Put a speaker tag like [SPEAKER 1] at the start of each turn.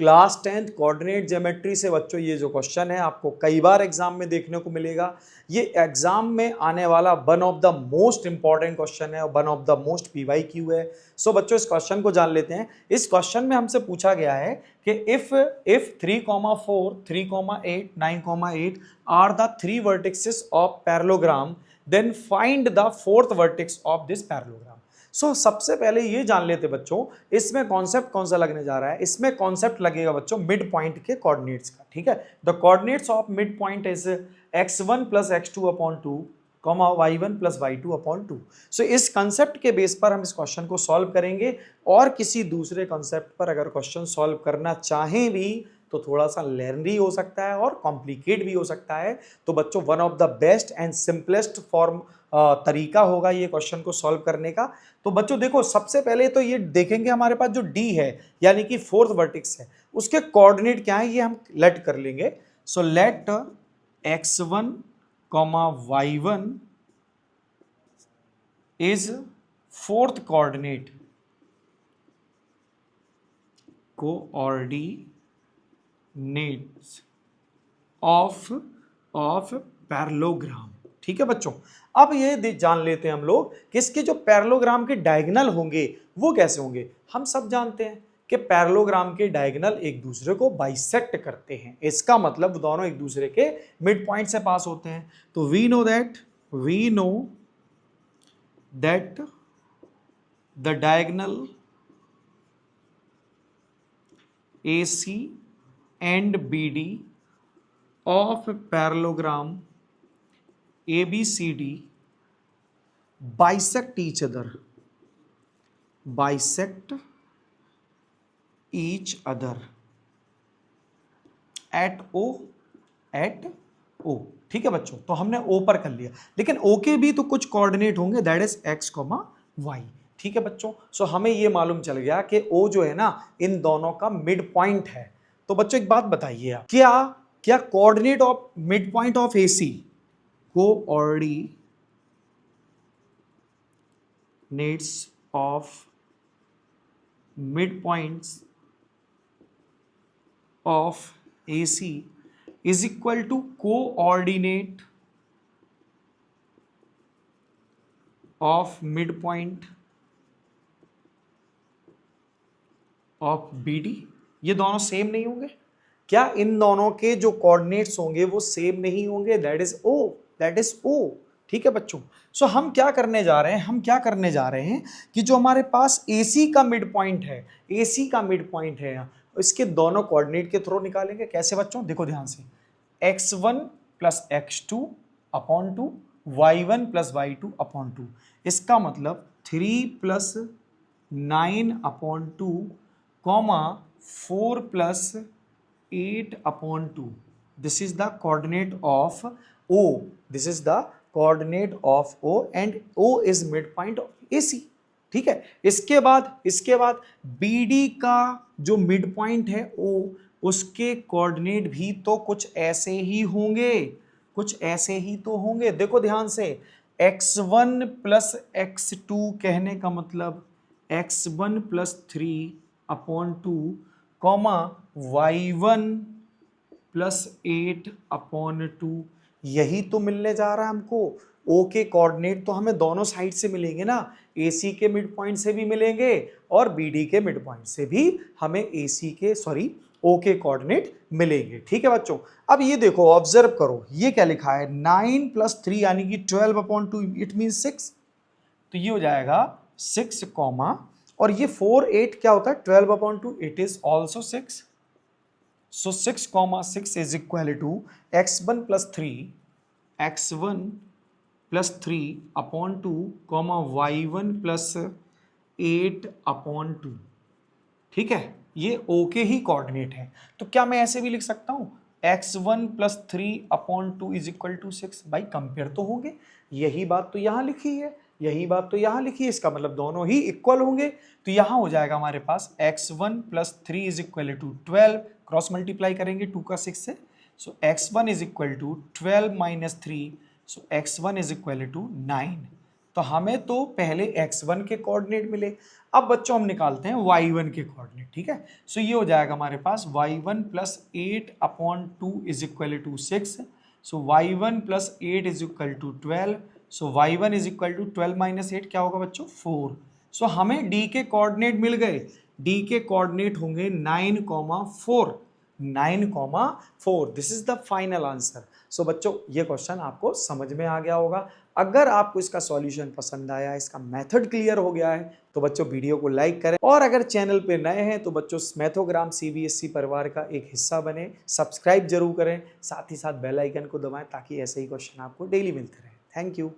[SPEAKER 1] Class 10th coordinate geometry से बच्चों ये जो क्वेश्चन है आपको कई बार एग्जाम में देखने को मिलेगा। ये एग्जाम में आने वाला one of the most important question है और one of the most PYQ है। सो बच्चों इस क्वेश्चन को जान लेते हैं। इस क्वेश्चन में हमसे पूछा गया है कि if 3,4, 3,8, 9,8 are the three vertices of parallelogram then find the fourth vertex of this parallelogram. So सबसे पहले ये जान लेते बच्चों, इसमें कॉन्सेप्ट कौन सा लगने जा रहा है। इसमें कॉन्सेप्ट लगेगा बच्चों मिड पॉइंट के कोऑर्डिनेट्स का। ठीक है, the coordinates of mid point is x1 + x2/2, y1 + y2/2। सो इस कंसेप्ट के बेस पर हम इस क्वेश्चन को सॉल्व करेंगे और किसी दूसरे कंसेप्ट पर अगर क्वेश्चन सॉल्व करना चाहें भी तो थोड़ा सा लेंथी हो सकता है और कॉम्प्लिकेट भी हो सकता है। तो बच्चों one of the best and simplest form तरीका होगा ये क्वेश्चन को सॉल्व करने का। तो बच्चों देखो सबसे पहले तो ये देखेंगे हमारे पास जो डी है यानी कि फोर्थ वर्टेक्स है उसके कोऑर्डिनेट क्या है ये हम लेट कर लेंगे। So let x1, y1 is fourth coordinate coordinates of parallelogram. ठीक है बच्चों, अब ये जान लेते हैं हम लोग कि इसके जो पैरेललोग्राम के डायगोनल होंगे वो कैसे होंगे। हम सब जानते हैं कि पैरेललोग्राम के डायगोनल एक दूसरे को बाइसेक्ट करते हैं, इसका मतलब दोनों एक दूसरे के मिड पॉइंट से पास होते हैं। तो we know that the diagonal AC and BD of parallelogram ABCD bisect each other at O। ठीक है बच्चों, तो हमने O पर कर लिया, लेकिन O के भी तो कुछ कोऑर्डिनेट होंगे दैट इज x, y। ठीक है बच्चों, सो हमें ये मालूम चल गया कि O जो है ना इन दोनों का मिड पॉइंट है। तो बच्चों एक बात बताइए आप, क्या coordinate of mid point of AC coordinates of mid points of AC is equal to coordinate of mid point of BD। ये दोनों सेम नहीं होंगे क्या? इन दोनों के जो कोऑर्डिनेट्स होंगे वो सेम नहीं होंगे, दैट इज O। ठीक है बच्चों, सो हम क्या करने जा रहे हैं कि जो हमारे पास AC का मिड पॉइंट है इसके दोनों कोऑर्डिनेट के थ्रू निकालेंगे। कैसे बच्चों, देखो ध्यान से, x1 + x2/2, y1 + y2/2। इसका मतलब 3 + 9/2, 4 + 8/2। This is the coordinate of O and O is midpoint of AC। ठीक है, इसके बाद BD का जो मिड पॉइंट है O, उसके कोऑर्डिनेट भी तो कुछ ऐसे ही होंगे। देखो ध्यान से, x1 + x2 कहने का मतलब x1 + 3/2, y1 + 8/2। यही तो मिलने जा रहा है हमको। O के कोऑर्डिनेट तो हमें दोनों साइड से मिलेंगे ना, AC के मिड पॉइंट से भी मिलेंगे और BD के मिड पॉइंट से भी हमें O के कोऑर्डिनेट मिलेंगे। ठीक है बच्चों, अब ये देखो, ऑब्जर्व करो, ये क्या लिखा है, 9 + 3 यानी कि 12/2, इट मीन 6। तो ये हो जाएगा 6, और ये 4, 8 क्या होता है, 12/2, it is also 6। So 6, 6 is equal to x1 + 3/2, y1 + 8/2। ठीक है, ये O के ही कोऑर्डिनेट है। तो क्या मैं ऐसे भी लिख सकता हूं, x1 + 3/2 इज इक्वल टू 6। भाई कंपेयर तो होंगे, यही बात तो यहां लिखी है, इसका मतलब दोनों ही इक्वल होंगे। तो यहां हो जाएगा हमारे पास x1 + 3 is equal to 12, cross multiply करेंगे 2 का 6 से। So x1 is equal to 12 - 3, so x1 is equal to 9। तो हमें तो पहले x1 के कोऑर्डिनेट मिले, अब बच्चों हम निकालते हैं y1 के कोऑर्डिनेट, ठीक है। सो ये हो जाएगा हमारे पास y1 plus 8/2 is equal to 6, so y1 plus 8 is equal to 12, so y1 is equal to 12 minus 8 क्या होगा बच्चों 4। सो हमें d के कोऑर्डिनेट मिल गए, d के कोऑर्डिनेट होंगे 9,4, 9,4, this is the final answer. So बच्चों ये क्वेश्चन आपको समझ में आ गया होगा। अगर आपको इसका सॉल्यूशन पसंद आया, इसका मेथड क्लियर हो गया है, तो बच्चों वीडियो को लाइक करें, और अगर चैनल पे नए हैं तो बच्चों मैथोग्राम सीबीएसई परिवार का एक हिस्सा बने, सब्सक्राइब जरूर करें, साथ ही साथ बेल आइकन को दबाएं ताकि ऐसे ही क्वेश्चन आपको डेली मिलते रहें। Thank you.